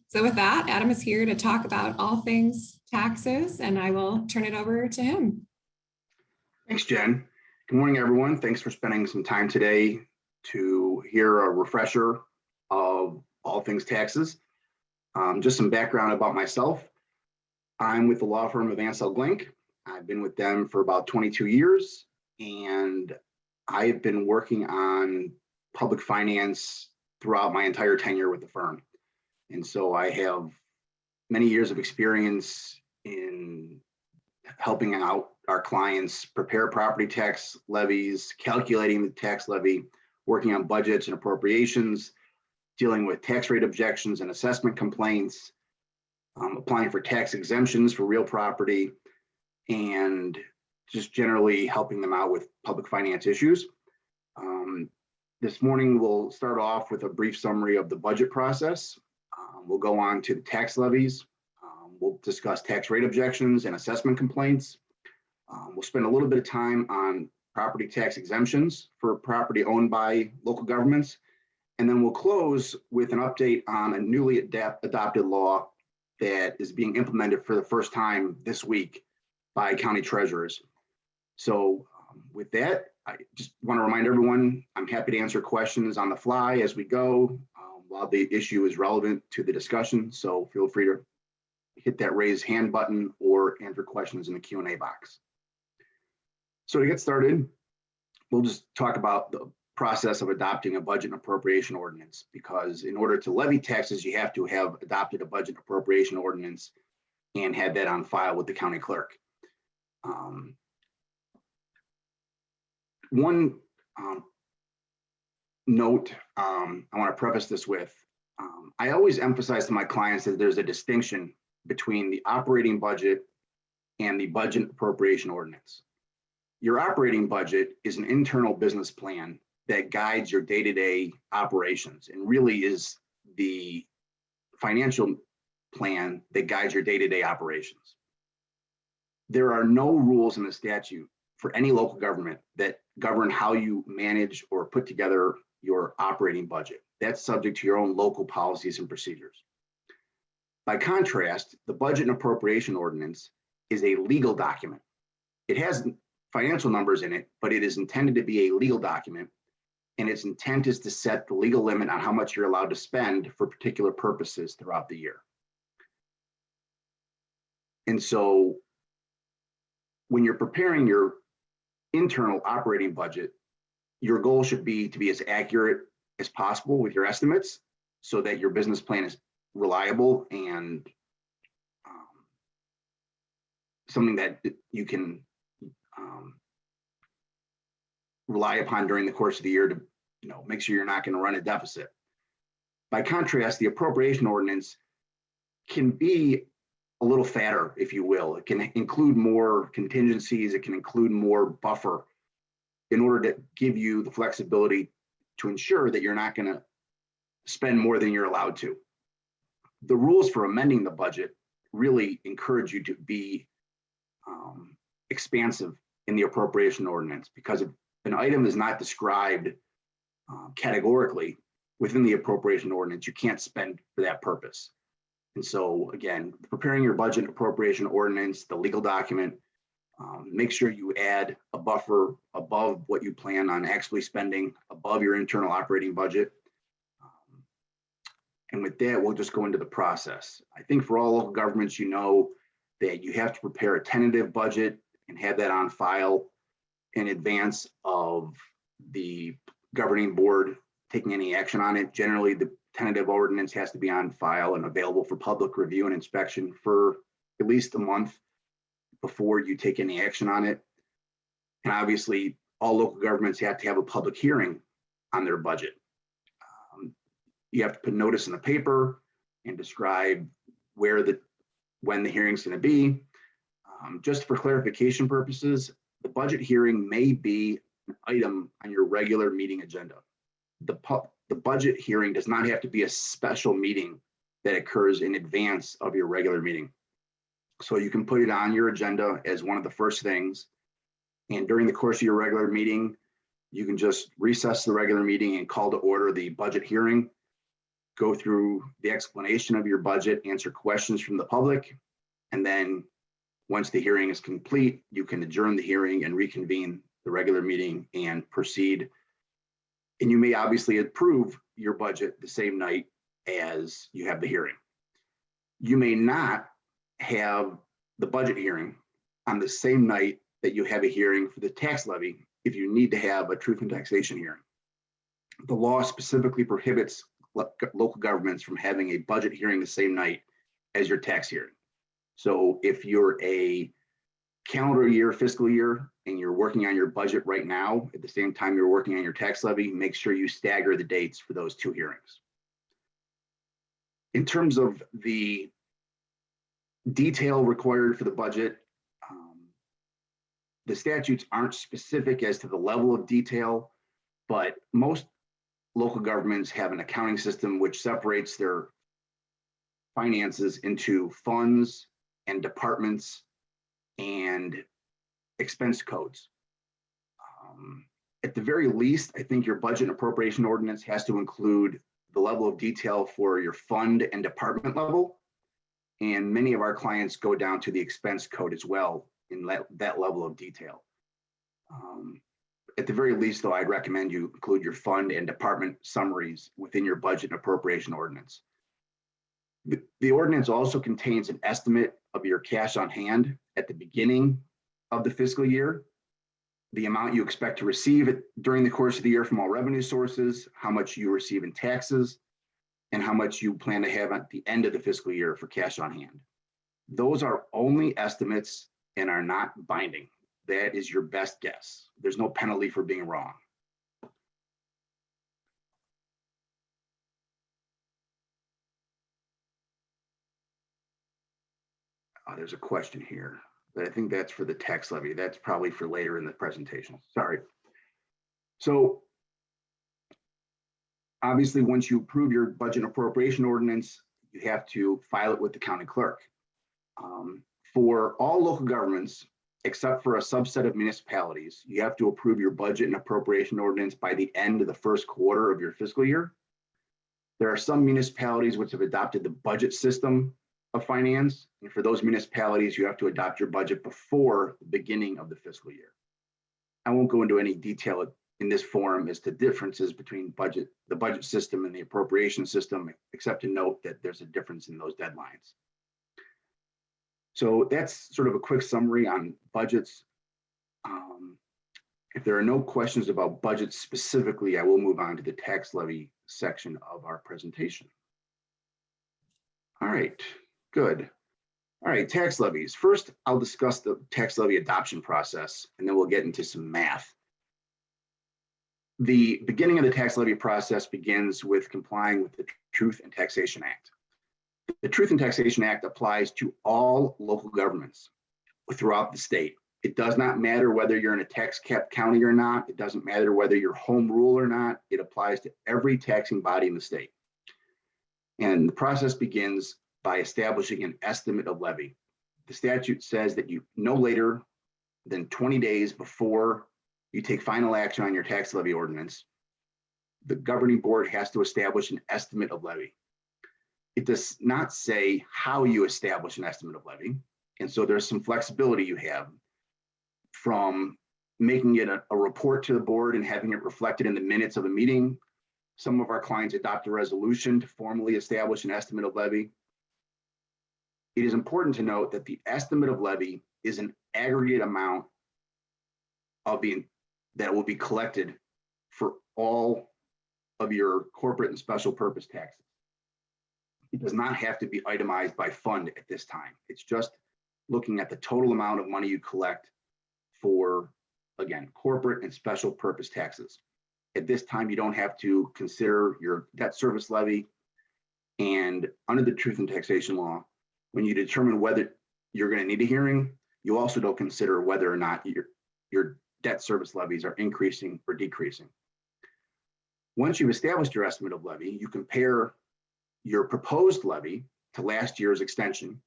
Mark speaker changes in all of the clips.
Speaker 1: So with that, Adam is here to talk about all things taxes, and I will turn it over to him.
Speaker 2: Thanks, Jen. Good morning, everyone. Thanks for spending some time today to hear a refresher of all things taxes. Just some background about myself. I'm with the law firm of Ansel Glink. I've been with them for about 22 years, and I have been working on public finance throughout my entire tenure with the firm. And so I have many years of experience in helping out our clients prepare property tax levies, calculating the tax levy, working on budgets and appropriations, dealing with tax rate objections and assessment complaints, applying for tax exemptions for real property, and just generally helping them out with public finance issues. This morning, we'll start off with a brief summary of the budget process. We'll go on to the tax levies. We'll discuss tax rate objections and assessment complaints. We'll spend a little bit of time on property tax exemptions for property owned by local governments. And then we'll close with an update on a newly adopted law that is being implemented for the first time this week by county treasurers. So with that, I just want to remind everyone, I'm happy to answer questions on the fly as we go while the issue is relevant to the discussion. So feel free to hit that raise hand button or answer questions in the Q&A box. So to get started, we'll just talk about the process of adopting a budget and appropriation ordinance, because in order to levy taxes, you have to have adopted a budget appropriation ordinance and had that on file with the county clerk. One note I want to preface this with, I always emphasize to my clients that there's a distinction between the operating budget and the budget appropriation ordinance. Your operating budget is an internal business plan that guides your day-to-day operations and really is the financial plan that guides your day-to-day operations. There are no rules in the statute for any local government that govern how you manage or put together your operating budget. That's subject to your own local policies and procedures. By contrast, the budget and appropriation ordinance is a legal document. It has financial numbers in it, but it is intended to be a legal document, and its intent is to set the legal limit on how much you're allowed to spend for particular purposes throughout the year. And so when you're preparing your internal operating budget, your goal should be to be as accurate as possible with your estimates so that your business plan is reliable and something that you can rely upon during the course of the year to make sure you're not going to run a deficit. By contrast, the appropriation ordinance can be a little fatter, if you will. It can include more contingencies. It can include more buffer in order to give you the flexibility to ensure that you're not going to spend more than you're allowed to. The rules for amending the budget really encourage you to be expansive in the appropriation ordinance, because if an item is not described categorically within the appropriation ordinance, you can't spend for that purpose. And so again, preparing your budget appropriation ordinance, the legal document, make sure you add a buffer above what you plan on actually spending above your internal operating budget. And with that, we'll just go into the process. I think for all local governments, you know that you have to prepare a tentative budget and have that on file in advance of the governing board taking any action on it. Generally, the tentative ordinance has to be on file and available for public review and inspection for at least a month before you take any action on it. And obviously, all local governments have to have a public hearing on their budget. You have to put notice in the paper and describe when the hearing's going to be. Just for clarification purposes, the budget hearing may be an item on your regular meeting agenda. The budget hearing does not have to be a special meeting that occurs in advance of your regular meeting. So you can put it on your agenda as one of the first things. And during the course of your regular meeting, you can just recess the regular meeting and call to order the budget hearing. go through the explanation of your budget, answer questions from the public, and then once the hearing is complete, you can adjourn the hearing and reconvene the regular meeting and proceed. And you may obviously approve your budget the same night as you have the hearing. You may not have the budget hearing on the same night that you have a hearing for the tax levy if you need to have a truth and taxation hearing. The law specifically prohibits local governments from having a budget hearing the same night as your tax hearing. So if you're a calendar year, fiscal year, and you're working on your budget right now, at the same time you're working on your tax levy, make sure you stagger the dates for those two hearings. In terms of the detail required for the budget, the statutes aren't specific as to the level of detail, but most local governments have an accounting system which separates their finances into funds and departments and expense codes. At the very least, I think your budget and appropriation ordinance has to include the level of detail for your fund and department level. And many of our clients go down to the expense code as well in that level of detail. At the very least, though, I'd recommend you include your fund and department summaries within your budget and appropriation ordinance. The ordinance also contains an estimate of your cash on hand at the beginning of the fiscal year, the amount you expect to receive during the course of the year from all revenue sources, how much you receive in taxes, and how much you plan to have at the end of the fiscal year for cash on hand. Those are only estimates and are not binding. That is your best guess. There's no penalty for being wrong. There's a question here, but I think that's for the tax levy. That's probably for later in the presentation. Sorry. So obviously, once you approve your budget and appropriation ordinance, you have to file it with the county clerk. For all local governments, except for a subset of municipalities, you have to approve your budget and appropriation ordinance by the end of the first quarter of your fiscal year. There are some municipalities which have adopted the budget system of finance, and for those municipalities, you have to adopt your budget before the beginning of the fiscal year. I won't go into any detail in this forum as to differences between the budget system and the appropriation system, except to note that there's a difference in those deadlines. So that's sort of a quick summary on budgets. If there are no questions about budgets specifically, I will move on to the tax levy section of our presentation. All right, good. All right, tax levies. First, I'll discuss the tax levy adoption process, and then we'll get into some math. The beginning of the tax levy process begins with complying with the Truth in Taxation Act. The Truth in Taxation Act applies to all local governments throughout the state. It does not matter whether you're in a tax cap county or not. It doesn't matter whether you're home rule or not. It applies to every taxing body in the state. And the process begins by establishing an estimate of levy. The statute says that you no later than 20 days before you take final action on your tax levy ordinance, the governing board has to establish an estimate of levy. It does not say how you establish an estimate of levy. And so there's some flexibility you have from making it a report to the board and having it reflected in the minutes of a meeting. Some of our clients adopt a resolution to formally establish an estimate of levy. It is important to note that the estimate of levy is an aggregate amount that will be collected for all of your corporate and special purpose taxes. It does not have to be itemized by fund at this time. It's just looking at the total amount of money you collect for, again, corporate and special purpose taxes. At this time, you don't have to consider your debt service levy. And under the Truth in Taxation law, when you determine whether you're going to need a hearing, you also don't consider whether or not your debt service levies are increasing or decreasing. Once you've established your estimate of levy, you compare your proposed levy to last year's extension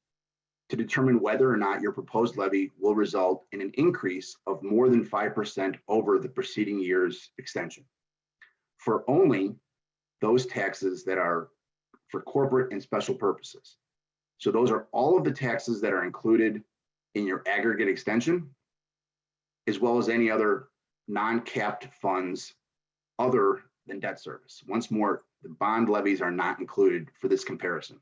Speaker 2: to determine whether or not your proposed levy will result in an increase of more than 5% over the preceding year's extension. For only those taxes that are for corporate and special purposes. So those are all of the taxes that are included in your aggregate extension, as well as any other non-capped funds other than debt service. Once more, the bond levies are not included for this comparison.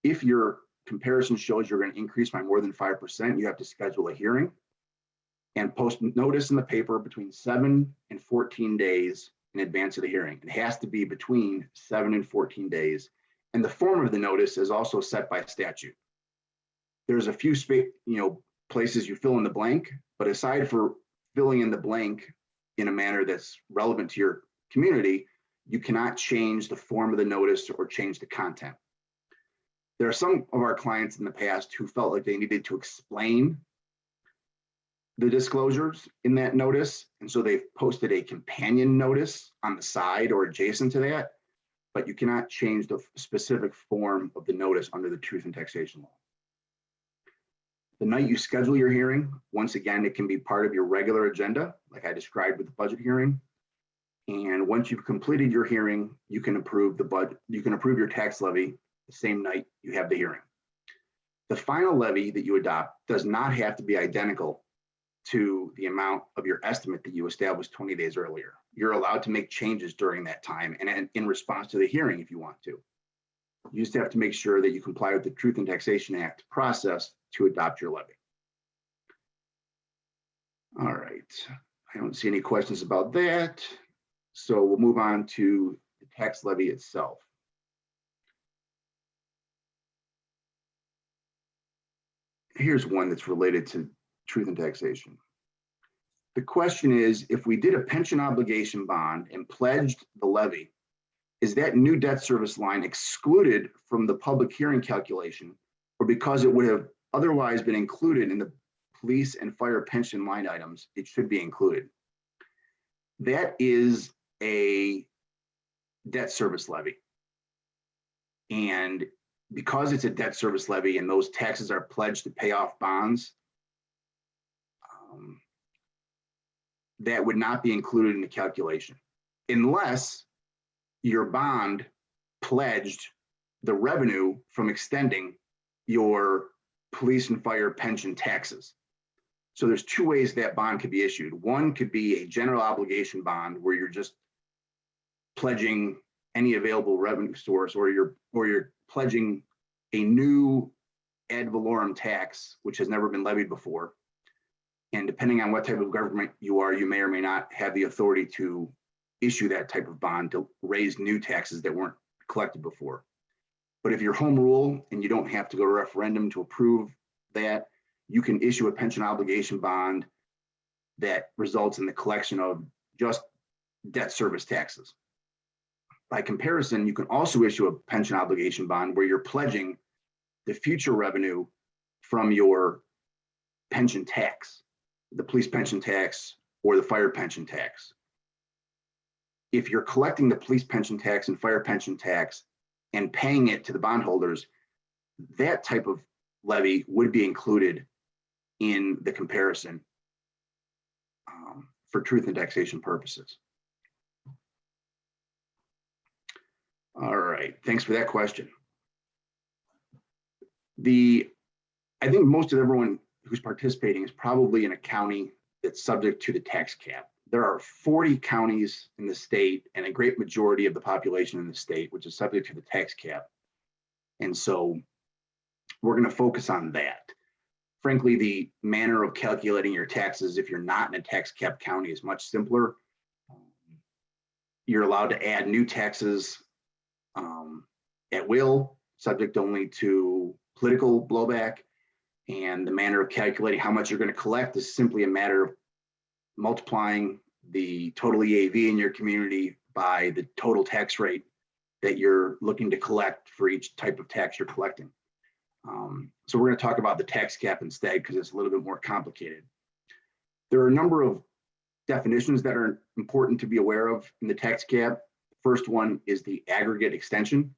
Speaker 2: If your comparison shows you're going to increase by more than 5%, you have to schedule a hearing and post notice in the paper between 7 and 14 days in advance of the hearing. It has to be between 7 and 14 days. And the form of the notice is also set by statute. There's a few places you fill in the blank, but aside for filling in the blank in a manner that's relevant to your community, you cannot change the form of the notice or change the content. There are some of our clients in the past who felt like they needed to explain the disclosures in that notice, and so they've posted a companion notice on the side or adjacent to that, but you cannot change the specific form of the notice under the truth and taxation law. The night you schedule your hearing, once again, it can be part of your regular agenda, like I described with the budget hearing. And once you've completed your hearing, you can approve the budget, you can approve your tax levy the same night you have the hearing. The final levy that you adopt does not have to be identical to the amount of your estimate that you established 20 days earlier. You're allowed to make changes during that time and in response to the hearing if you want to. You just have to make sure that you comply with the Truth and Taxation Act process to adopt your levy. All right, I don't see any questions about that. So we'll move on to the tax levy itself. Here's one that's related to truth and taxation. The question is, if we did a pension obligation bond and pledged the levy, is that new debt service line excluded from the public hearing calculation, or because it would have otherwise been included in the police and fire pension line items, it should be included? That is a debt service levy. And because it's a debt service levy and those taxes are pledged to pay off bonds, that would not be included in the calculation unless your bond pledged the revenue from extending your police and fire pension taxes. So there's two ways that bond could be issued. One could be a general obligation bond where you're just pledging any available revenue source, or you're pledging a new ad valorem tax, which has never been levied before. And depending on what type of government you are, you may or may not have the authority to issue that type of bond to raise new taxes that weren't collected before. But if you're home rule and you don't have to go to referendum to approve that, you can issue a pension obligation bond that results in the collection of just debt service taxes. By comparison, you can also issue a pension obligation bond where you're pledging the future revenue from your pension tax, the police pension tax or the fire pension tax. If you're collecting the police pension tax and fire pension tax and paying it to the bondholders, that type of levy would be included in the comparison for truth and taxation purposes. All right, thanks for that question. I think most of everyone who's participating is probably in a county that's subject to the tax cap. There are 40 counties in the state and a great majority of the population in the state, which is subject to the tax cap. And so we're going to focus on that. Frankly, the manner of calculating your taxes, if you're not in a tax cap county, is much simpler. You're allowed to add new taxes at will, subject only to political blowback. And the manner of calculating how much you're going to collect is simply a matter of multiplying the total EAV in your community by the total tax rate that you're looking to collect for each type of tax you're collecting. So we're going to talk about the tax cap instead because it's a little bit more complicated. There are a number of definitions that are important to be aware of in the tax cap. First one is the aggregate extension.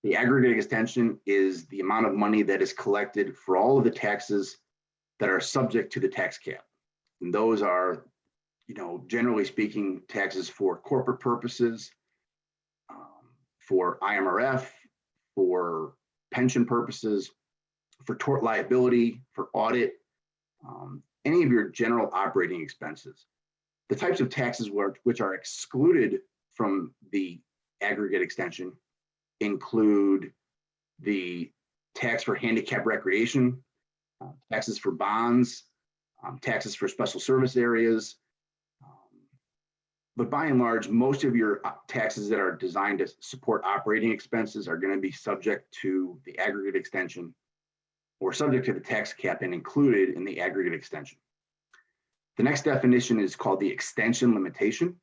Speaker 2: The aggregate extension is the amount of money that is collected for all of the taxes that are subject to the tax cap. And those are, generally speaking, taxes for corporate purposes, for IMRF, for pension purposes, for tort liability, for audit, any of your general operating expenses. The types of taxes which are excluded from the aggregate extension include the tax for handicap recreation, taxes for bonds, taxes for special service areas. But by and large, most of your taxes that are designed to support operating expenses are going to be subject to the aggregate extension or subject to the tax cap and included in the aggregate extension. The next definition is called the extension limitation.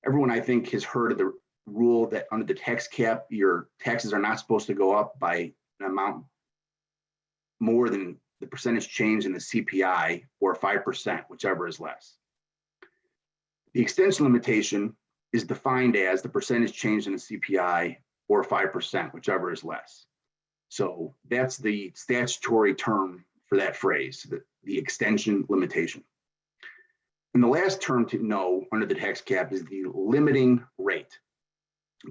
Speaker 2: Everyone, I think, has heard of the rule that under the tax cap, your taxes are not supposed to go up by an amount more than the percentage change in the CPI or 5%, whichever is less. The extension limitation is defined as the percentage change in the CPI or 5%, whichever is less. So that's the statutory term for that phrase, the extension limitation. And the last term to know under the tax cap is the limiting rate.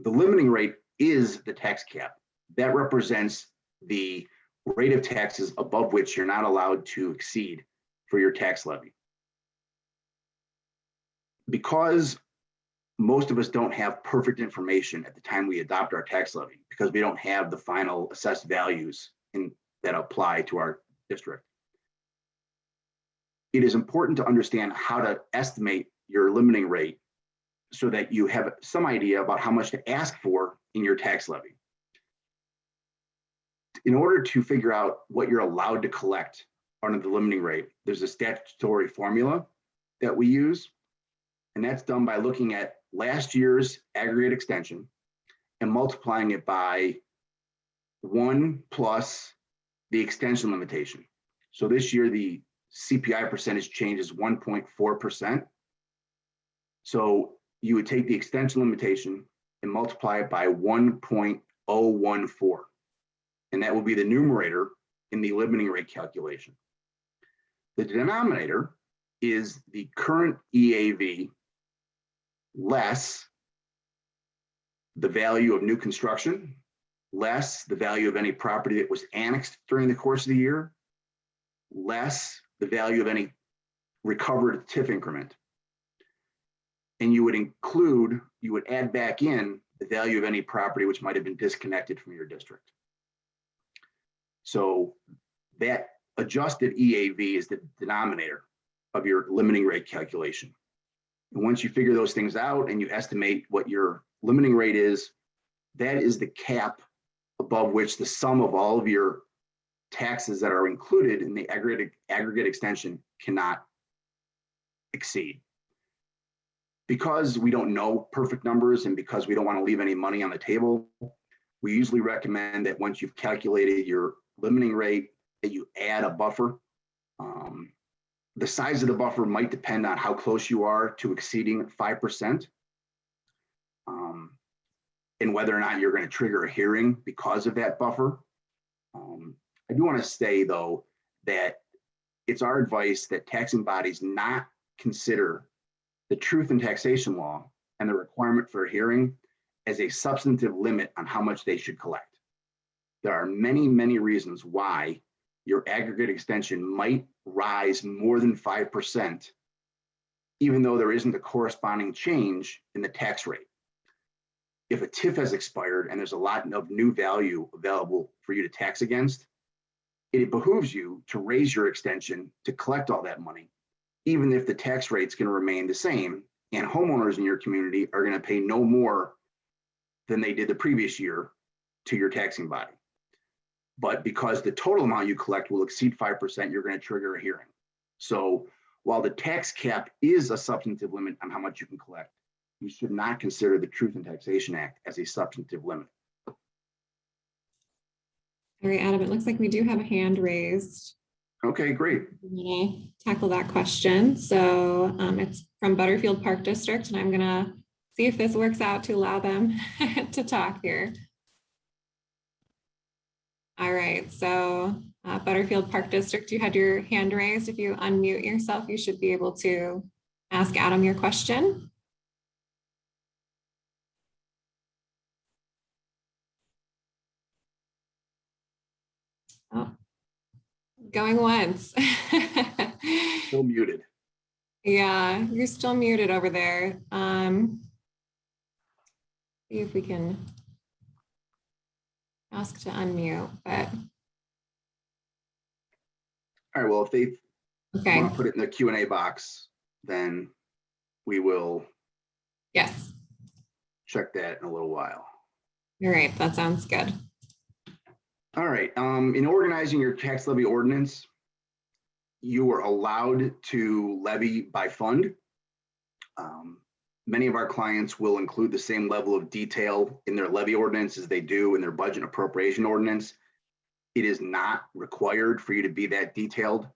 Speaker 2: The limiting rate is the tax cap. That represents the rate of taxes above which you're not allowed to exceed for your tax levy. Because most of us don't have perfect information at the time we adopt our tax levy, because we don't have the final assessed values that apply to our district. It is important to understand how to estimate your limiting rate so that you have some idea about how much to ask for in your tax levy. In order to figure out what you're allowed to collect under the limiting rate, there's a statutory formula that we use, and that's done by looking at last year's aggregate extension and multiplying it by 1 plus the extension limitation. So this year, the CPI percentage change is 1.4%. So you would take the extension limitation and multiply it by 1.014. And that will be the numerator in the limiting rate calculation. The denominator is the current EAV less the value of new construction, less the value of any property that was annexed during the course of the year, less the value of any recovered TIF increment. And you would add back in the value of any property which might have been disconnected from your district. So that adjusted EAV is the denominator of your limiting rate calculation. And once you figure those things out and you estimate what your limiting rate is, that is the cap above which the sum of all of your taxes that are included in the aggregate extension cannot exceed. Because we don't know perfect numbers and because we don't want to leave any money on the table, we usually recommend that once you've calculated your limiting rate, that you add a buffer. The size of the buffer might depend on how close you are to exceeding 5%, and whether or not you're going to trigger a hearing because of that buffer. I do want to say, though, that it's our advice that taxing bodies not consider the truth in taxation law and the requirement for a hearing as a substantive limit on how much they should collect. There are many, many reasons why your aggregate extension might rise more than 5%, even though there isn't a corresponding change in the tax rate. If a TIF has expired and there's a lot of new value available for you to tax against, it behooves you to raise your extension to collect all that money, even if the tax rate's going to remain the same and homeowners in your community are going to pay no more than they did the previous year to your taxing body. But because the total amount you collect will exceed 5%, you're going to trigger a hearing. So while the tax cap is a substantive limit on how much you can collect, you should not consider the Truth in Taxation Act as a substantive limit.
Speaker 1: All right, Adam, it looks like we do have a hand raised.
Speaker 2: Okay, great.
Speaker 1: I'm gonna tackle that question. So it's from Butterfield Park District, and I'm gonna see if this works out to allow them to talk here. All right, so Butterfield Park District, you had your hand raised. If you unmute yourself, you should be able to ask Adam your question. Oh, going once.
Speaker 2: Still muted.
Speaker 1: Yeah, you're still muted over there. See if we can ask to unmute, but
Speaker 2: All right, well, if they
Speaker 1: okay.
Speaker 2: want to put it in the Q&A box, then we will
Speaker 1: Yes.
Speaker 2: check that in a little while.
Speaker 1: All right, that sounds good.
Speaker 2: All right, in organizing your tax levy ordinance, you are allowed to levy by fund. Many of our clients will include the same level of detail in their levy ordinance as they do in their budget and appropriation ordinance. It is not required for you to be that detailed.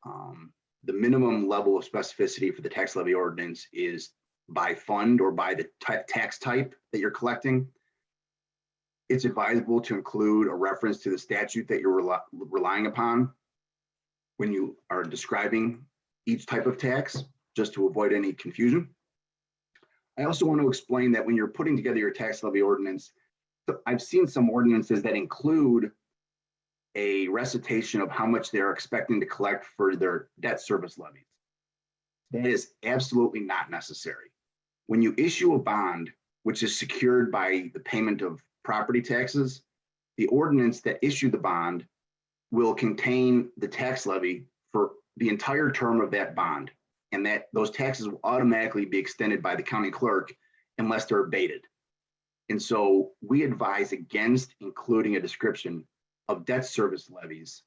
Speaker 2: The minimum level of specificity for the tax levy ordinance is by fund or by the tax type that you're collecting. It's advisable to include a reference to the statute that you're relying upon when you are describing each type of tax, just to avoid any confusion. I also want to explain that when you're putting together your tax levy ordinance, I've seen some ordinances that include a recitation of how much they're expecting to collect for their debt service levies. That is absolutely not necessary. When you issue a bond, which is secured by the payment of property taxes, the ordinance that issued the bond will contain the tax levy for the entire term of that bond, and that those taxes will automatically be extended by the county clerk unless they're abated. And so we advise against including a description of debt service levies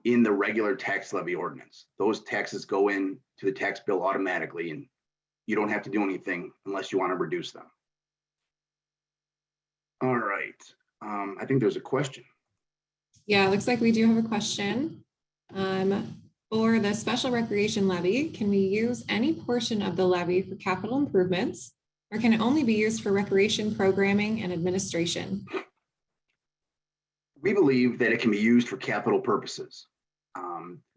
Speaker 2: in the regular tax levy ordinance. Those taxes go in to the tax bill automatically, and you don't have to do anything unless you want to reduce them. All right, I think there's a question.
Speaker 1: Yeah, it looks like we do have a question. For the special recreation levy, can we use any portion of the levy for capital improvements, or can it only be used for recreation programming and administration?
Speaker 2: We believe that it can be used for capital purposes.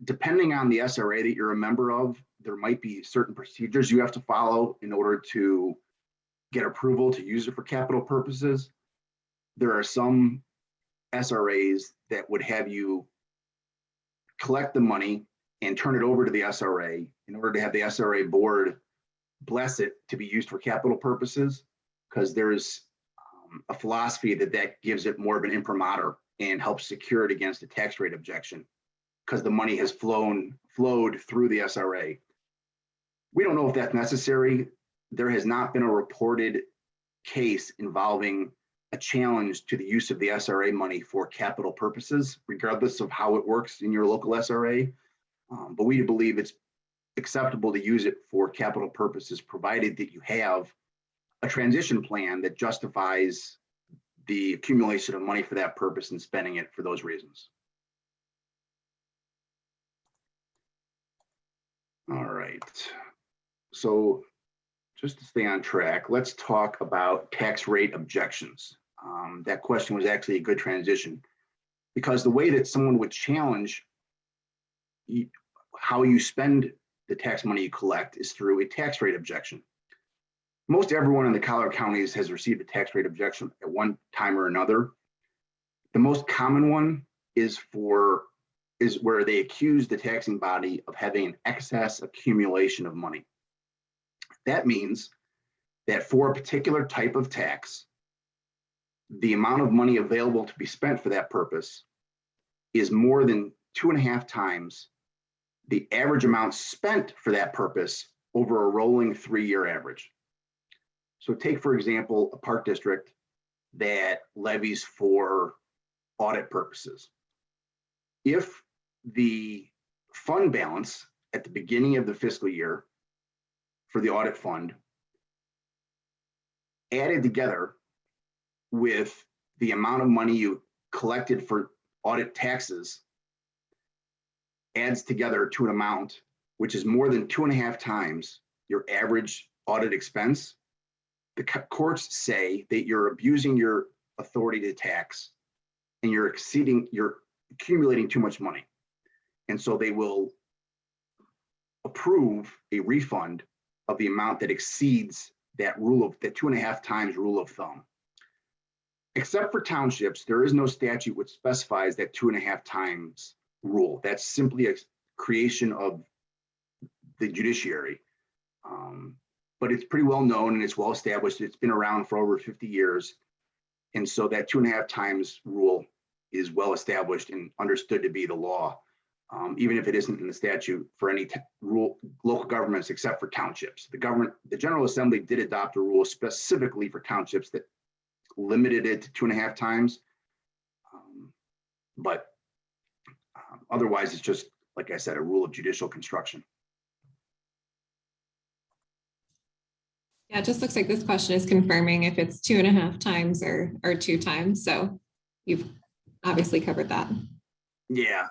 Speaker 2: Depending on the SRA that you're a member of, there might be certain procedures you have to follow in order to get approval to use it for capital purposes. There are some SRAs that would have you collect the money and turn it over to the SRA in order to have the SRA board bless it to be used for capital purposes, because there's a philosophy that gives it more of an imprimatur and helps secure it against a tax rate objection, because the money has flowed through the SRA. We don't know if that's necessary. There has not been a reported case involving a challenge to the use of the SRA money for capital purposes, regardless of how it works in your local SRA. But we believe it's acceptable to use it for capital purposes, provided that you have a transition plan that justifies the accumulation of money for that purpose and spending it for those reasons. All right, so just to stay on track, let's talk about tax rate objections. That question was actually a good transition, because the way that someone would challenge how you spend the tax money you collect is through a tax rate objection. Most everyone in the Collier counties has received a tax rate objection at one time or another. The most common one is where they accuse the taxing body of having an excess accumulation of money. That means that for a particular type of tax, the amount of money available to be spent for that purpose is more than 2.5 times the average amount spent for that purpose over a rolling 3-year average. So take, for example, a park district that levies for audit purposes. If the fund balance at the beginning of the fiscal year for the audit fund added together with the amount of money you collected for audit taxes adds together to an amount which is more than 2.5 times your average audit expense, the courts say that you're abusing your authority to tax and you're accumulating too much money. And so they will approve a refund of the amount that exceeds that 2.5 times rule of thumb. Except for townships, there is no statute which specifies that 2.5 times rule. That's simply a creation of the judiciary. But it's pretty well known and it's well established. It's been around for over 50 years. And so that 2.5 times rule is well established and understood to be the law, even if it isn't in the statute for any local governments except for townships. The General Assembly did adopt a rule specifically for townships that limited it to 2.5 times. But otherwise, it's just, like I said, a rule of judicial construction.
Speaker 1: Yeah, it just looks like this question is confirming if it's 2.5 times or 2 times. So you've obviously covered that.
Speaker 2: Yeah.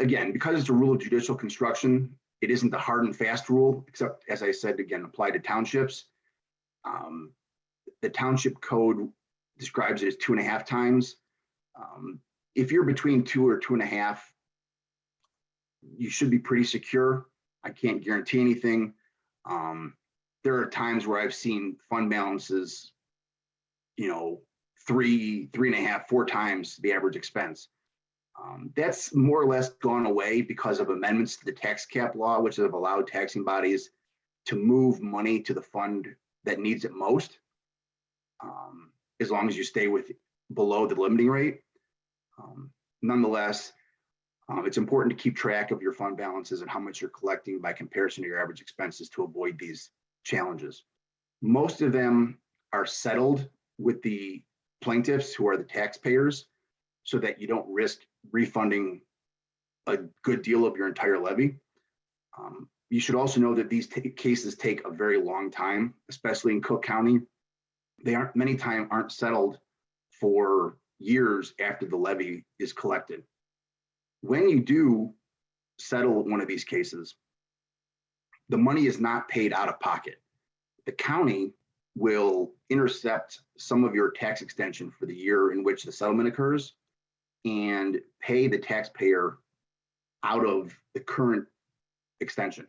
Speaker 2: Again, because it's a rule of judicial construction, it isn't the hard and fast rule, except, as I said, again, apply to townships. The township code describes it as 2.5 times. If you're between 2 or 2.5, you should be pretty secure. I can't guarantee anything. There are times where I've seen fund balances, 3.5, 4 times the average expense. That's more or less gone away because of amendments to the tax cap law, which have allowed taxing bodies to move money to the fund that needs it most, as long as you stay below the limiting rate. Nonetheless, it's important to keep track of your fund balances and how much you're collecting by comparison to your average expenses to avoid these challenges. Most of them are settled with the plaintiffs, who are the taxpayers, so that you don't risk refunding a good deal of your entire levy. You should also know that these cases take a very long time, especially in Cook County. They many times aren't settled for years after the levy is collected. When you do settle one of these cases, the money is not paid out of pocket. The county will intercept some of your tax extension for the year in which the settlement occurs and pay the taxpayer out of the current extension.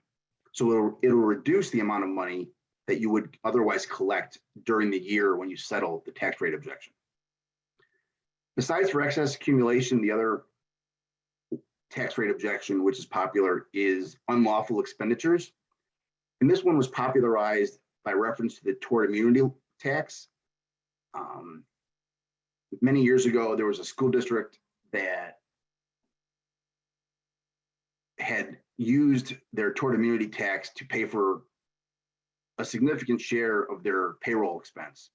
Speaker 2: So it'll reduce the amount of money that you would otherwise collect during the year when you settle the tax rate objection. Besides for excess accumulation, the other tax rate objection, which is popular, is unlawful expenditures. And this one was popularized by reference to the tort immunity tax. Many years ago, there was a school district that had used their tort immunity tax to pay for a significant share of their payroll expense.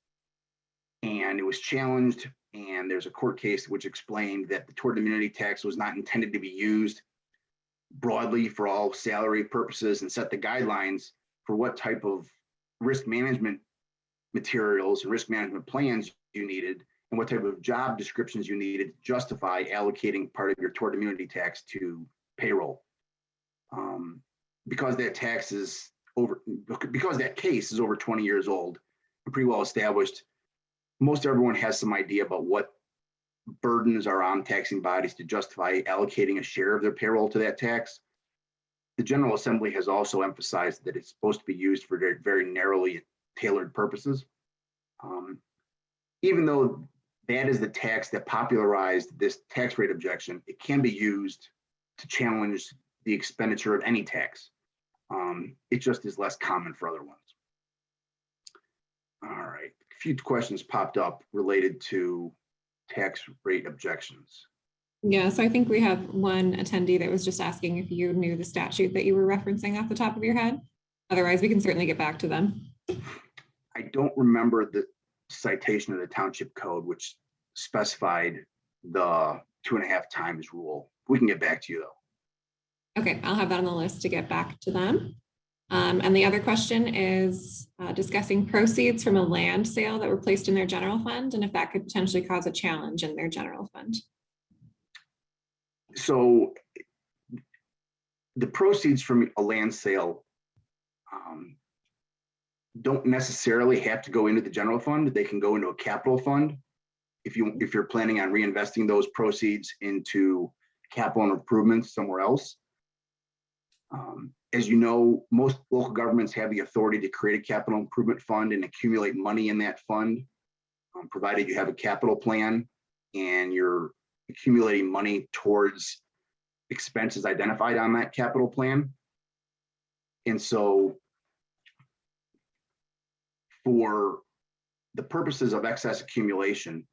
Speaker 2: And it was challenged, and there's a court case which explained that the tort immunity tax was not intended to be used broadly for all salary purposes and set the guidelines for what type of risk management materials and risk management plans you needed and what type of job descriptions you needed to justify allocating part of your tort immunity tax to payroll. Because that case is over 20 years old and pretty well established, most everyone has some idea about what burdens are on taxing bodies to justify allocating a share of their payroll to that tax. The General Assembly has also emphasized that it's supposed to be used for very, very narrowly tailored purposes. Even though that is the tax that popularized this tax rate objection, it can be used to challenge the expenditure of any tax. It just is less common for other ones. All right, a few questions popped up related to tax rate objections.
Speaker 1: Yeah, so I think we have one attendee that was just asking if you knew the statute that you were referencing off the top of your head. Otherwise, we can certainly get back to them.
Speaker 2: I don't remember the citation of the township code, which specified the 2.5 times rule. We can get back to you though.
Speaker 1: Okay, I'll have that on the list to get back to them. And the other question is discussing proceeds from a land sale that were placed in their general fund and if that could potentially cause a challenge in their general fund.
Speaker 2: So the proceeds from a land sale don't necessarily have to go into the general fund. They can go into a capital fund if you're planning on reinvesting those proceeds into capital improvements somewhere else. As you know, most local governments have the authority to create a capital improvement fund and accumulate money in that fund provided you have a capital plan and you're accumulating money towards expenses identified on that capital plan. And so for the purposes of excess accumulation,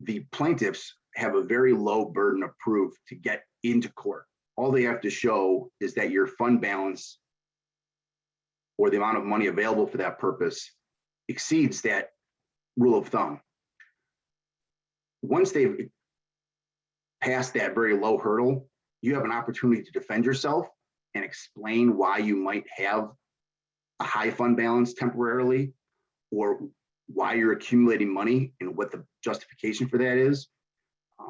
Speaker 2: the plaintiffs have a very low burden of proof to get into court. All they have to show is that your fund balance or the amount of money available for that purpose exceeds that rule of thumb. Once they've passed that very low hurdle, you have an opportunity to defend yourself and explain why you might have a high fund balance temporarily, or why you're accumulating money and what the justification for that is.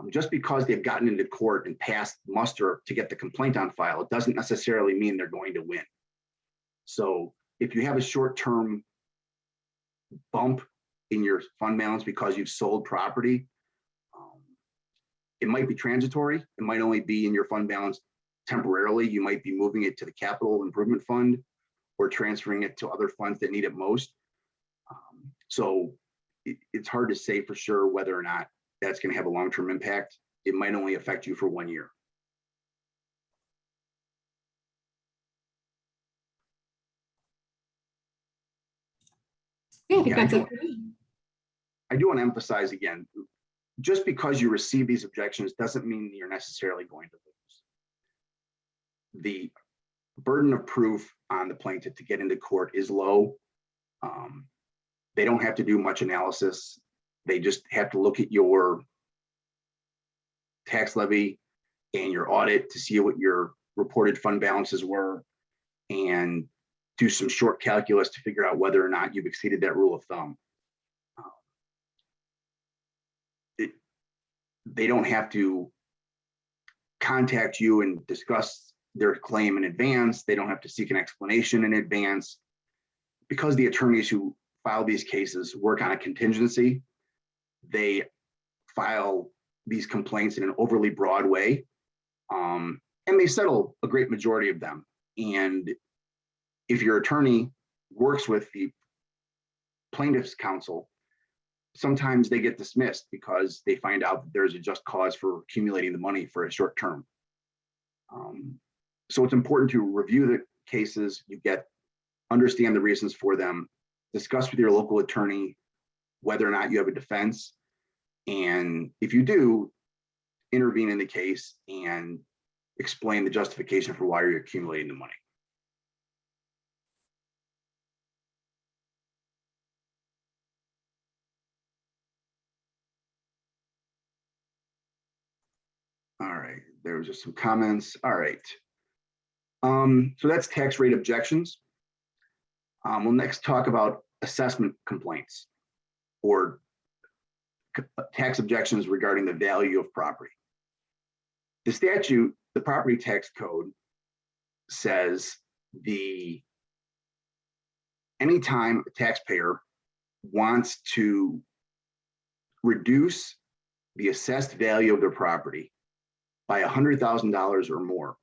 Speaker 2: Just because they've gotten into court and passed muster to get the complaint on file, it doesn't necessarily mean they're going to win. So if you have a short-term bump in your fund balance because you've sold property, it might be transitory. It might only be in your fund balance temporarily. You might be moving it to the capital improvement fund or transferring it to other funds that need it most. So it's hard to say for sure whether or not that's going to have a long-term impact. It might only affect you for 1 year.
Speaker 1: Yeah, I think that's it.
Speaker 2: I do want to emphasize again, just because you receive these objections doesn't mean you're necessarily going to lose. The burden of proof on the plaintiff to get into court is low. They don't have to do much analysis. They just have to look at your tax levy and your audit to see what your reported fund balances were and do some short calculus to figure out whether or not you've exceeded that rule of thumb. They don't have to contact you and discuss their claim in advance. They don't have to seek an explanation in advance. Because the attorneys who file these cases work on a contingency, they file these complaints in an overly broad way, and they settle a great majority of them. And if your attorney works with the plaintiff's counsel, sometimes they get dismissed because they find out that there's a just cause for accumulating the money for a short term. So it's important to review the cases you get, understand the reasons for them, discuss with your local attorney whether or not you have a defense. And if you do, intervene in the case and explain the justification for why you're accumulating the money. All right, there was just some comments. All right. So that's tax rate objections. We'll next talk about assessment complaints or tax objections regarding the value of property. The statute, the property tax code, says anytime a taxpayer wants to reduce the assessed value of their property by $100,000 or more,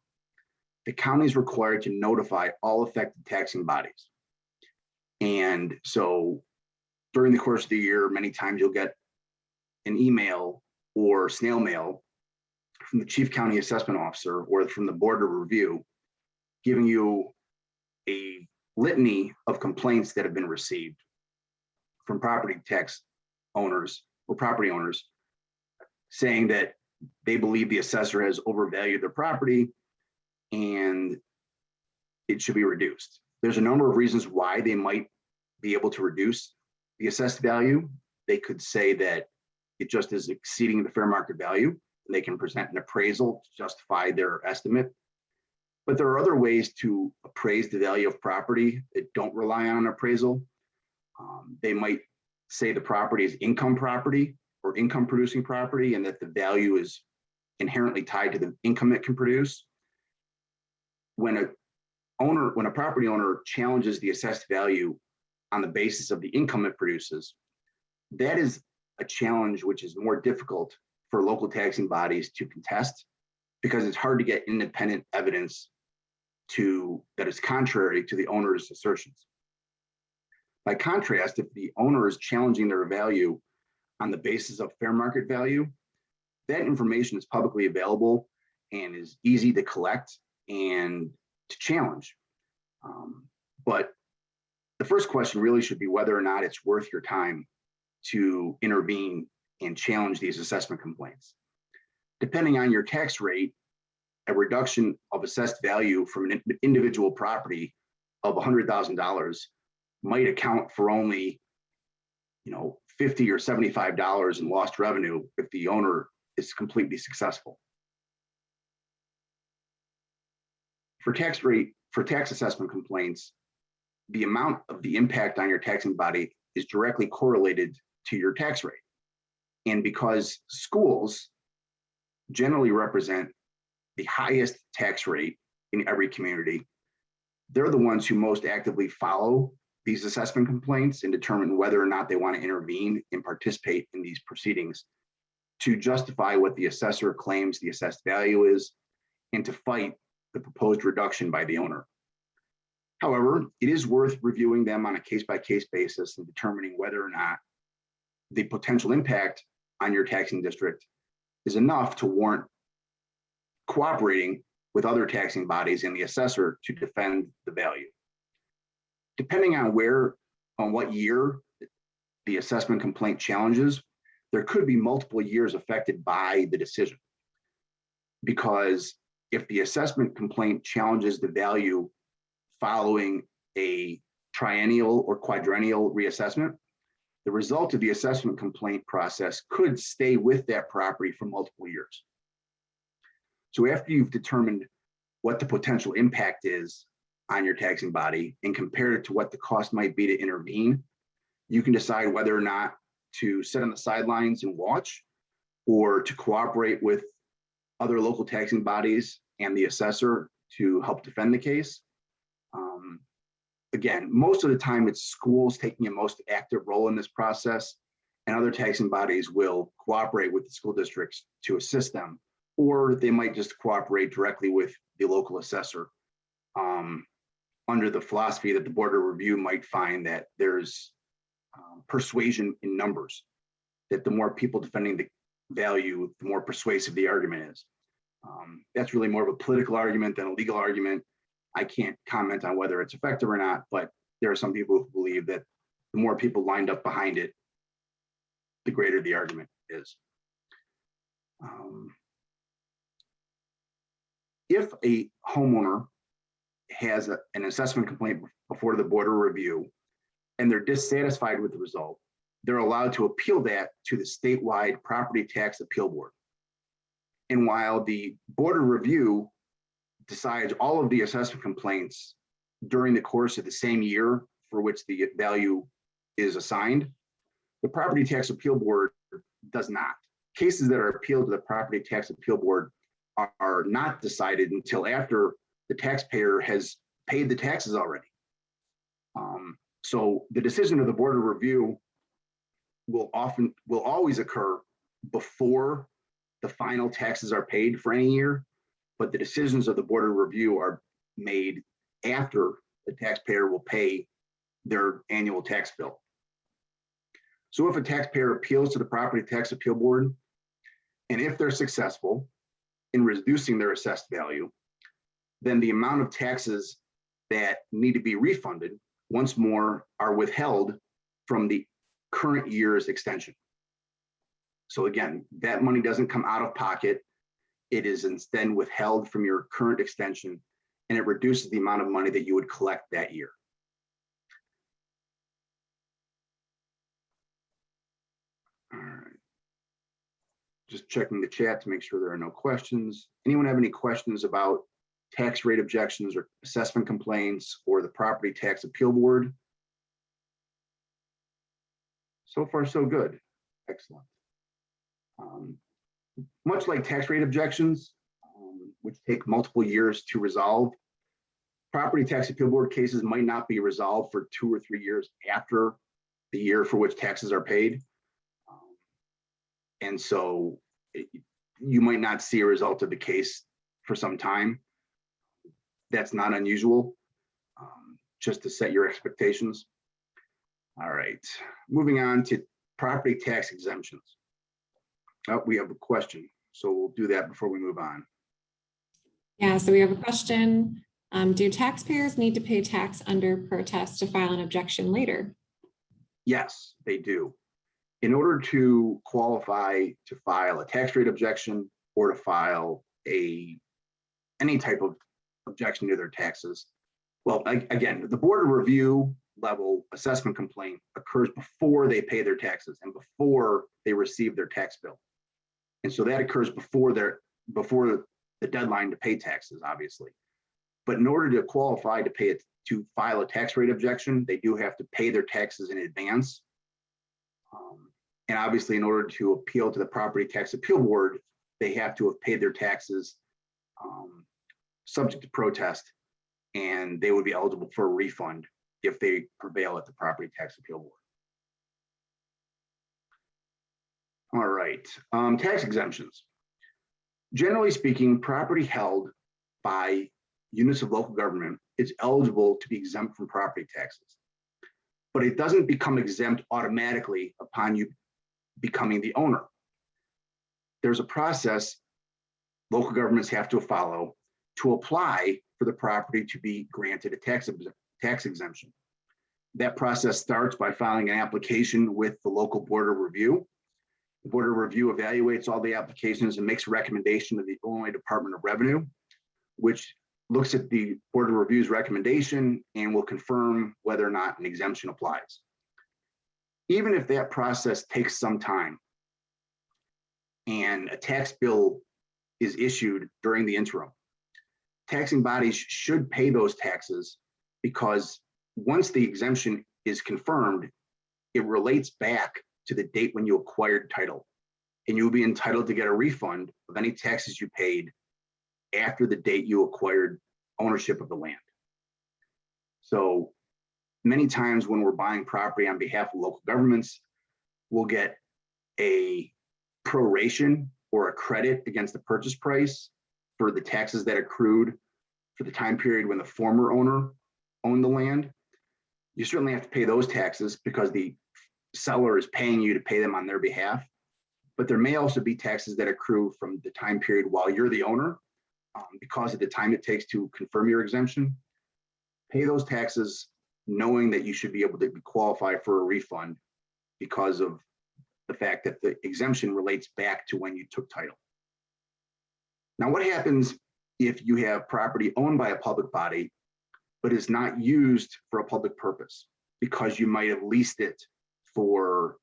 Speaker 2: the county is required to notify all affected taxing bodies. And so during the course of the year, many times you'll get an email or snail mail from the chief county assessment officer or from the board of review giving you a litany of complaints that have been received from property tax owners or property owners saying that they believe the assessor has overvalued their property and it should be reduced. There's a number of reasons why they might be able to reduce the assessed value. They could say that it just is exceeding the fair market value, and they can present an appraisal to justify their estimate. But there are other ways to appraise the value of property that don't rely on an appraisal. They might say the property is income property or income producing property, and that the value is inherently tied to the income it can produce. When a property owner challenges the assessed value on the basis of the income it produces, that is a challenge which is more difficult for local taxing bodies to contest because it's hard to get independent evidence that is contrary to the owner's assertions. By contrast, if the owner is challenging their value on the basis of fair market value. That information is publicly available and is easy to collect and to challenge. But the first question really should be whether or not it's worth your time to intervene and challenge these assessment complaints. Depending on your tax rate, a reduction of assessed value from an individual property of $100,000 might account for only, $50 or $75 in lost revenue if the owner is completely successful. For tax assessment complaints, the amount of the impact on your taxing body is directly correlated to your tax rate. And because schools generally represent the highest tax rate in every community, they're the ones who most actively follow these assessment complaints and determine whether or not they want to intervene and participate in these proceedings to justify what the assessor claims the assessed value is and to fight the proposed reduction by the owner. However, it is worth reviewing them on a case-by-case basis and determining whether or not the potential impact on your taxing district is enough to warrant cooperating with other taxing bodies and the assessor to defend the value. Depending on what year the assessment complaint challenges, there could be multiple years affected by the decision. Because if the assessment complaint challenges the value following a triennial or quadrennial reassessment, the result of the assessment complaint process could stay with that property for multiple years. So after you've determined what the potential impact is on your taxing body and compared it to what the cost might be to intervene, you can decide whether or not to sit on the sidelines and watch or to cooperate with other local taxing bodies and the assessor to help defend the case. Again, most of the time it's schools taking a most active role in this process, and other taxing bodies will cooperate with the school districts to assist them, or they might just cooperate directly with the local assessor under the philosophy that the Board of Review might find that there's persuasion in numbers, that the more people defending the value, the more persuasive the argument is. That's really more of a political argument than a legal argument. I can't comment on whether it's effective or not, but there are some people who believe that the more people lined up behind it, the greater the argument is. If a homeowner has an assessment complaint before the Board of Review and they're dissatisfied with the result, they're allowed to appeal that to the statewide Property Tax Appeal Board. And while the Board of Review decides all of the assessment complaints during the course of the same year for which the value is assigned, the Property Tax Appeal Board does not. Cases that are appealed to the Property Tax Appeal Board are not decided until after the taxpayer has paid the taxes already. So the decision of the Board of Review will always occur before the final taxes are paid for any year, but the decisions of the Board of Review are made after the taxpayer will pay their annual tax bill. So if a taxpayer appeals to the Property Tax Appeal Board, and if they're successful in reducing their assessed value, then the amount of taxes that need to be refunded once more are withheld from the current year's extension. So again, that money doesn't come out of pocket. It is instead withheld from your current extension, and it reduces the amount of money that you would collect that year. All right. Just checking the chat to make sure there are no questions. Anyone have any questions about tax rate objections or assessment complaints or the Property Tax Appeal Board? So far, so good. Excellent. Much like tax rate objections, which take multiple years to resolve, Property Tax Appeal Board cases might not be resolved for 2 or 3 years after the year for which taxes are paid. And so you might not see a result of the case for some time. That's not unusual, just to set your expectations. All right, moving on to property tax exemptions. Oh, we have a question, so we'll do that before we move on.
Speaker 1: Yeah, so we have a question. Do taxpayers need to pay tax under protest to file an objection later?
Speaker 2: Yes, they do. In order to qualify to file a tax rate objection or to file any type of objection to their taxes, well, again, the board of review level assessment complaint occurs before they pay their taxes and before they receive their tax bill. And so that occurs before the deadline to pay taxes, obviously. But in order to qualify to file a tax rate objection, they do have to pay their taxes in advance. And obviously, in order to appeal to the Property Tax Appeal Board, they have to have paid their taxes subject to protest, and they would be eligible for a refund if they prevail at the Property Tax Appeal Board. All right, tax exemptions. Generally speaking, property held by units of local government is eligible to be exempt from property taxes, but it doesn't become exempt automatically upon you becoming the owner. There's a process local governments have to follow to apply for the property to be granted a tax exemption. That process starts by filing an application with the local Board of Review. The Board of Review evaluates all the applications and makes a recommendation to the Illinois Department of Revenue, which looks at the Board of Review's recommendation and will confirm whether or not an exemption applies. Even if that process takes some time and a tax bill is issued during the interim, taxing bodies should pay those taxes, because once the exemption is confirmed, it relates back to the date when you acquired title, and you'll be entitled to get a refund of any taxes you paid after the date you acquired ownership of the land. So many times when we're buying property on behalf of local governments, we'll get a proration or a credit against the purchase price for the taxes that accrued for the time period when the former owner owned the land. You certainly have to pay those taxes because the seller is paying you to pay them on their behalf. But there may also be taxes that accrue from the time period while you're the owner, because of the time it takes to confirm your exemption. Pay those taxes knowing that you should be able to qualify for a refund because of the fact that the exemption relates back to when you took title. Now, what happens if you have property owned by a public body, but is not used for a public purpose because you might have leased it for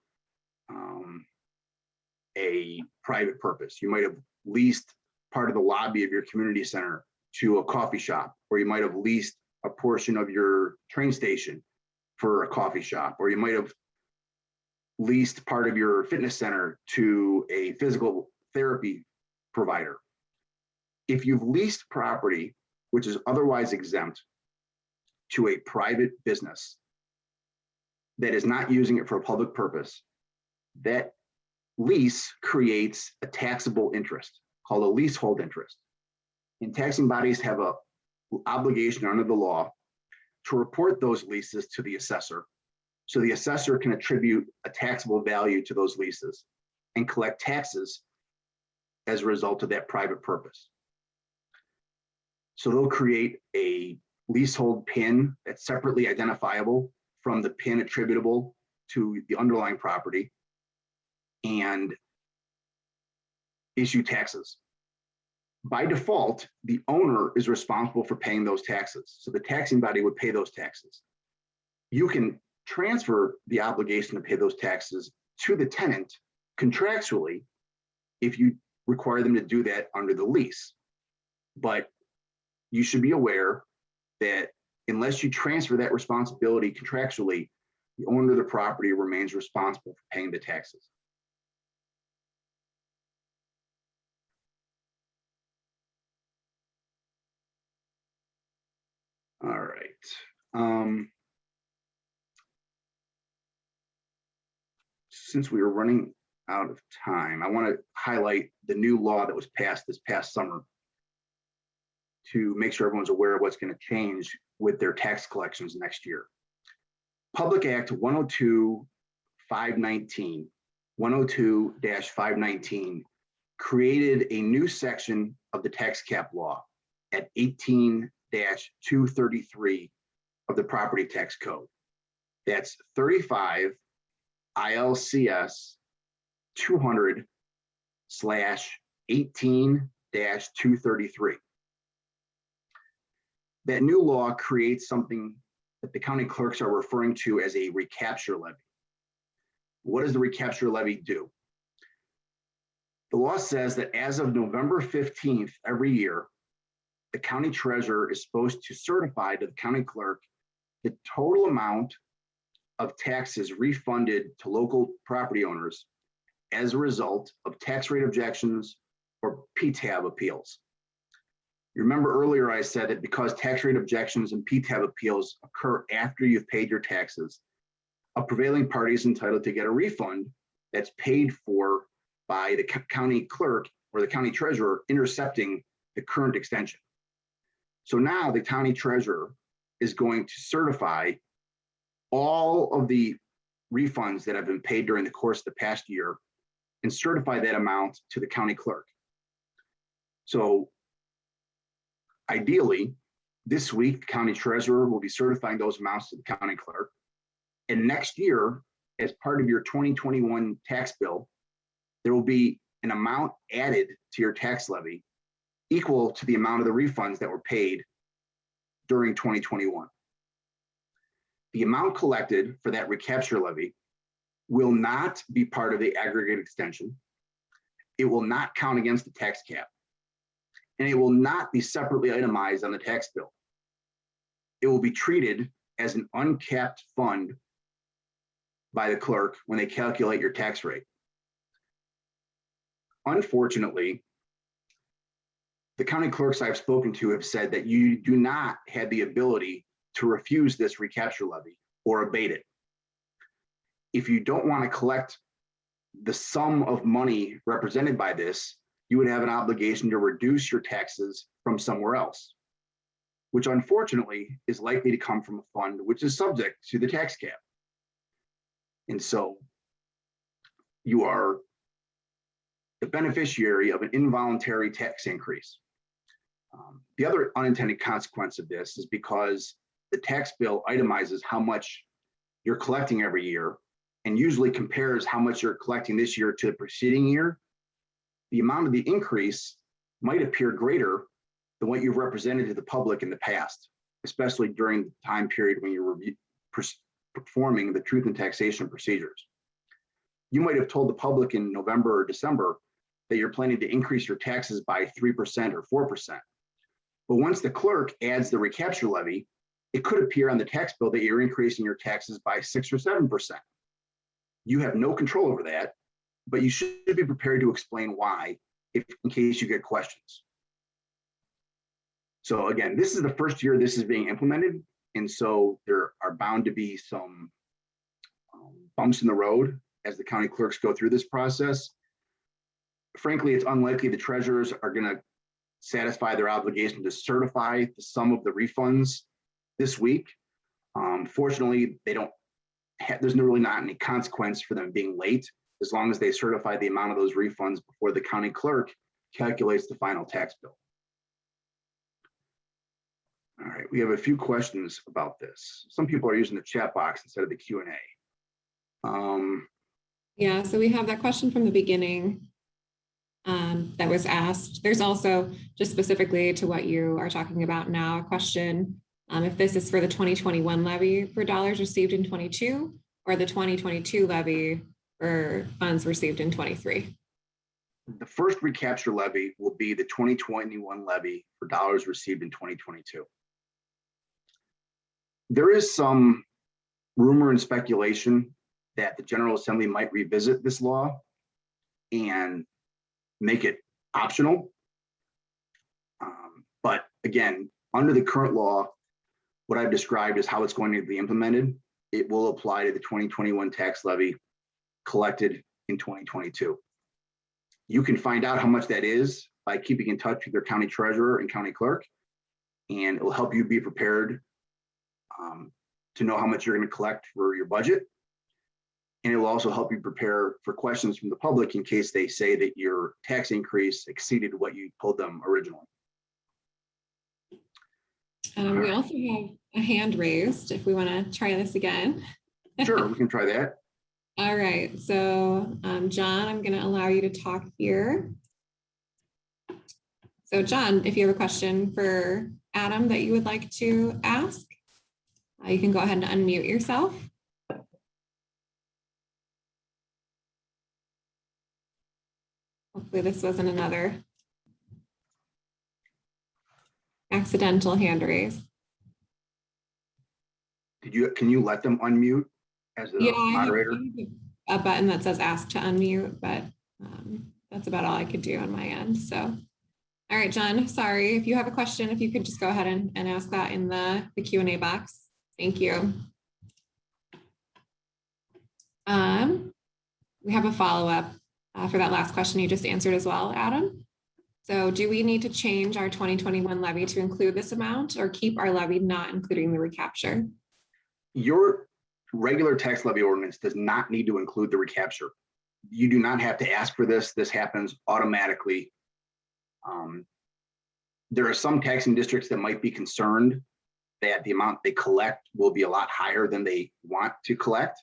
Speaker 2: a private purpose? You might have leased part of the lobby of your community center to a coffee shop, or you might have leased a portion of your train station for a coffee shop, or you might have leased part of your fitness center to a physical therapy provider. If you've leased property which is otherwise exempt to a private business that is not using it for a public purpose, that lease creates a taxable interest called a leasehold interest. And taxing bodies have an obligation under the law to report those leases to the assessor, so the assessor can attribute a taxable value to those leases and collect taxes as a result of that private purpose. So they'll create a leasehold PIN that's separately identifiable from the PIN attributable to the underlying property and issue taxes. By default, the owner is responsible for paying those taxes. So the taxing body would pay those taxes. You can transfer the obligation to pay those taxes to the tenant contractually if you require them to do that under the lease. But you should be aware that unless you transfer that responsibility contractually, the owner of the property remains responsible for paying the taxes. All right. Since we are running out of time, I want to highlight the new law that was passed this past summer to make sure everyone's aware of what's going to change with their tax collections next year. Public Act 102 519, 102-519 created a new section of the tax cap law at 18-233 of the property tax code. That's 35 ILCS 200/18-233. That new law creates something that the county clerks are referring to as a recapture levy. What does the recapture levy do? The law says that as of November 15th every year, the county treasurer is supposed to certify to the county clerk the total amount of taxes refunded to local property owners as a result of tax rate objections or PTAB appeals. You remember earlier I said that because tax rate objections and PTAB appeals occur after you've paid your taxes, a prevailing party is entitled to get a refund that's paid for by the county clerk or the county treasurer intercepting the current extension. So now the county treasurer is going to certify all of the refunds that have been paid during the course of the past year and certify that amount to the county clerk. So ideally, this week, the county treasurer will be certifying those amounts to the county clerk. And next year, as part of your 2021 tax bill, there will be an amount added to your tax levy equal to the amount of the refunds that were paid during 2021. The amount collected for that recapture levy will not be part of the aggregate extension. It will not count against the tax cap, and it will not be separately itemized on the tax bill. It will be treated as an uncapped fund by the clerk when they calculate your tax rate. Unfortunately, the county clerks I've spoken to have said that you do not have the ability to refuse this recapture levy or abate it. If you don't want to collect the sum of money represented by this, you would have an obligation to reduce your taxes from somewhere else, which unfortunately is likely to come from a fund which is subject to the tax cap. And so you are the beneficiary of an involuntary tax increase. The other unintended consequence of this is because the tax bill itemizes how much you're collecting every year and usually compares how much you're collecting this year to the preceding year. The amount of the increase might appear greater than what you've represented to the public in the past, especially during the time period when you were performing the truth in taxation procedures. You might have told the public in November or December that you're planning to increase your taxes by 3% or 4%. But once the clerk adds the recapture levy, it could appear on the tax bill that you're increasing your taxes by 6 or 7%. You have no control over that, but you should be prepared to explain why, if in case you get questions. So again, this is the first year this is being implemented, and so there are bound to be some bumps in the road as the county clerks go through this process. Frankly, it's unlikely the treasurers are going to satisfy their obligation to certify the sum of the refunds this week. Fortunately, there's really not any consequence for them being late, as long as they certify the amount of those refunds before the county clerk calculates the final tax bill. All right, we have a few questions about this. Some people are using the chat box instead of the Q&A.
Speaker 1: Yeah, so we have that question from the beginning that was asked. There's also, just specifically to what you are talking about now, a question if this is for the 2021 levy for dollars received in 22 or the 2022 levy for funds received in 23.
Speaker 2: The first recapture levy will be the 2021 levy for dollars received in 2022. There is some rumor and speculation that the General Assembly might revisit this law and make it optional. But again, under the current law, what I've described is how it's going to be implemented. It will apply to the 2021 tax levy collected in 2022. You can find out how much that is by keeping in touch with your county treasurer and county clerk, and it will help you be prepared to know how much you're going to collect for your budget. And it will also help you prepare for questions from the public in case they say that your tax increase exceeded what you told them originally.
Speaker 1: We also have a hand raised if we want to try this again.
Speaker 2: Sure, we can try that.
Speaker 1: All right, so John, I'm going to allow you to talk here. So John, if you have a question for Adam that you would like to ask, you can go ahead and unmute yourself. Hopefully this wasn't another accidental hand raise.
Speaker 2: Can you let them unmute as a moderator?
Speaker 1: I have a button that says ask to unmute, but that's about all I could do on my end. So, all right, John, sorry. If you have a question, if you could just go ahead and ask that in the Q&A box. Thank you. We have a follow-up for that last question you just answered as well, Adam. So do we need to change our 2021 levy to include this amount or keep our levy not including the recapture?
Speaker 2: Your regular tax levy ordinance does not need to include the recapture. You do not have to ask for this. This happens automatically. There are some taxing districts that might be concerned that the amount they collect will be a lot higher than they want to collect.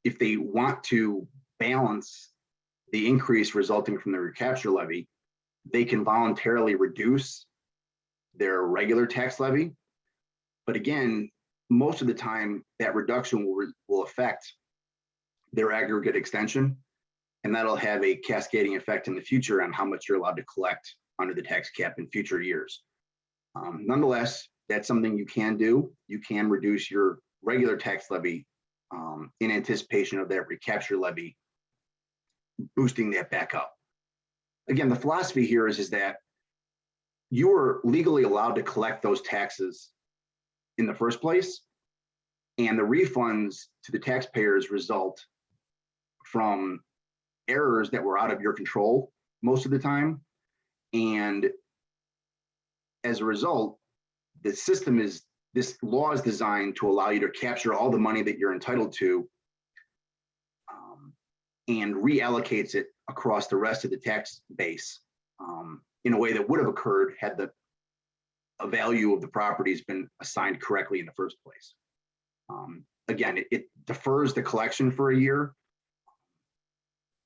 Speaker 2: If they want to balance the increase resulting from the recapture levy, they can voluntarily reduce their regular tax levy. But again, most of the time that reduction will affect their aggregate extension, and that'll have a cascading effect in the future on how much you're allowed to collect under the tax cap in future years. Nonetheless, that's something you can do. You can reduce your regular tax levy in anticipation of that recapture levy boosting that back up. Again, the philosophy here is that you are legally allowed to collect those taxes in the first place, and the refunds to the taxpayers result from errors that were out of your control most of the time. And as a result, this law is designed to allow you to capture all the money that you're entitled to and reallocates it across the rest of the tax base in a way that would have occurred had the value of the properties been assigned correctly in the first place. Again, it defers the collection for a year,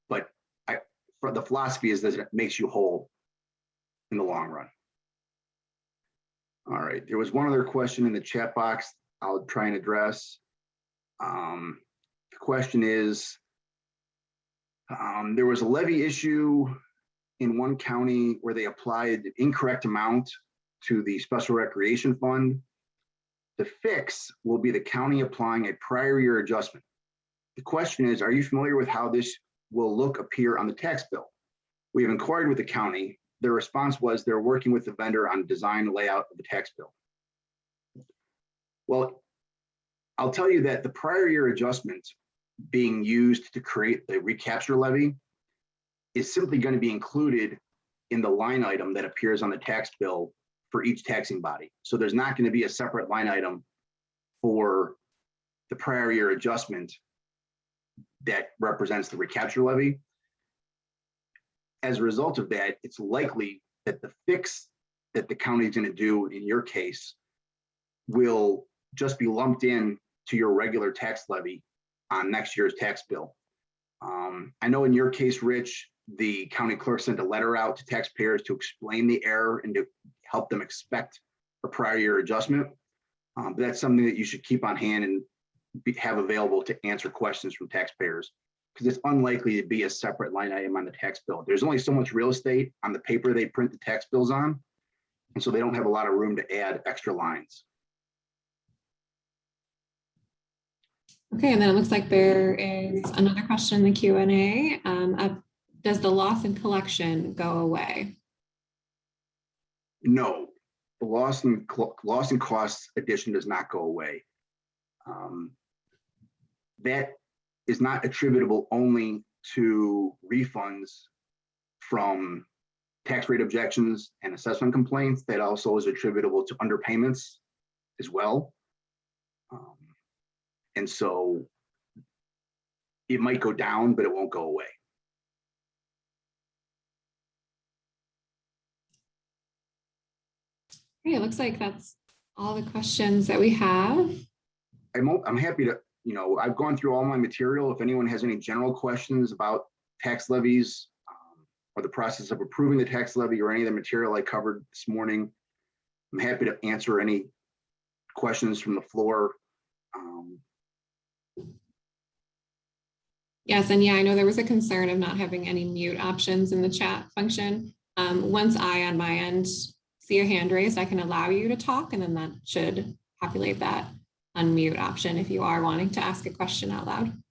Speaker 2: but the philosophy is that it makes you whole in the long run. All right, there was one other question in the chat box I'll try and address. The question is, there was a levy issue in one county where they applied the incorrect amount to the special recreation fund. The fix will be the county applying a prior year adjustment. The question is, are you familiar with how this will appear on the tax bill? We have inquired with the county. Their response was they're working with the vendor on design layout of the tax bill. Well, I'll tell you that the prior year adjustment being used to create the recapture levy is simply going to be included in the line item that appears on the tax bill for each taxing body. So there's not going to be a separate line item for the prior year adjustment that represents the recapture levy. As a result of that, it's likely that the fix that the county is going to do in your case will just be lumped in to your regular tax levy on next year's tax bill. I know in your case, Rich, the county clerk sent a letter out to taxpayers to explain the error and to help them expect a prior year adjustment. But that's something that you should keep on hand and have available to answer questions from taxpayers, because it's unlikely to be a separate line item on the tax bill. There's only so much real estate on the paper they print the tax bills on, and so they don't have a lot of room to add extra lines.
Speaker 1: Okay, and then it looks like there is another question in the Q&A. Does the loss in collection go away?
Speaker 2: No, the loss in costs addition does not go away. That is not attributable only to refunds from tax rate objections and assessment complaints. That also is attributable to underpayments as well. And so it might go down, but it won't go away.
Speaker 1: Okay, it looks like that's all the questions that we have.
Speaker 2: I'm happy to, I've gone through all my material. If anyone has any general questions about tax levies or the process of approving the tax levy or any of the material I covered this morning, I'm happy to answer any questions from the floor.
Speaker 1: Yes, and yeah, I know there was a concern of not having any mute options in the chat function. Once I, on my end, see a hand raised, I can allow you to talk, and then that should populate that unmute option if you are wanting to ask a question out loud. And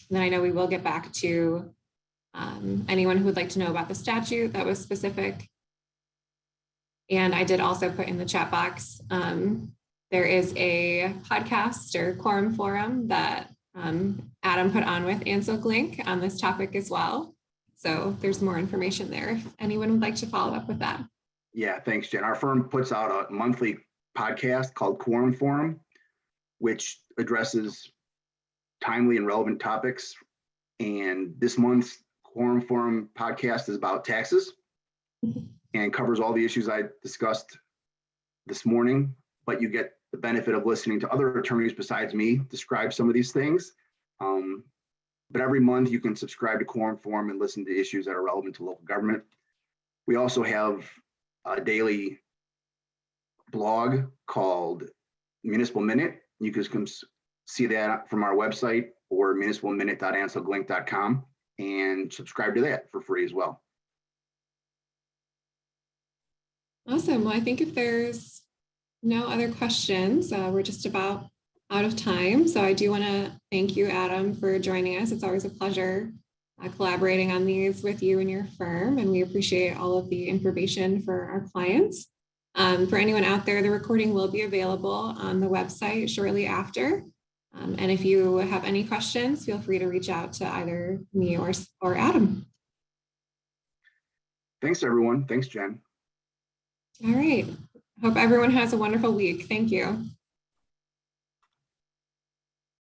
Speaker 1: then I know we will get back to anyone who would like to know about the statute that was specific. And I did also put in the chat box, there is a podcast or quorum forum that Adam put on with Ansel Glink on this topic as well. So there's more information there if anyone would like to follow up with that.
Speaker 2: Yeah, thanks, Jen. Our firm puts out a monthly podcast called Quorum Forum, which addresses timely and relevant topics. And this month's Quorum Forum podcast is about taxes and covers all the issues I discussed this morning, but you get the benefit of listening to other attorneys besides me describe some of these things. But every month you can subscribe to Quorum Forum and listen to issues that are relevant to local government. We also have a daily blog called Municipal Minute. You can come see that from our website or municipalminute.anselglink.com and subscribe to that for free as well.
Speaker 1: Awesome. Well, I think if there's no other questions, we're just about out of time. So I do want to thank you, Adam, for joining us. It's always a pleasure collaborating on these with you and your firm, and we appreciate all of the information for our clients. For anyone out there, the recording will be available on the website shortly after. And if you have any questions, feel free to reach out to either me or Adam.
Speaker 2: Thanks, everyone. Thanks, Jen.
Speaker 1: All right. Hope everyone has a wonderful week. Thank you.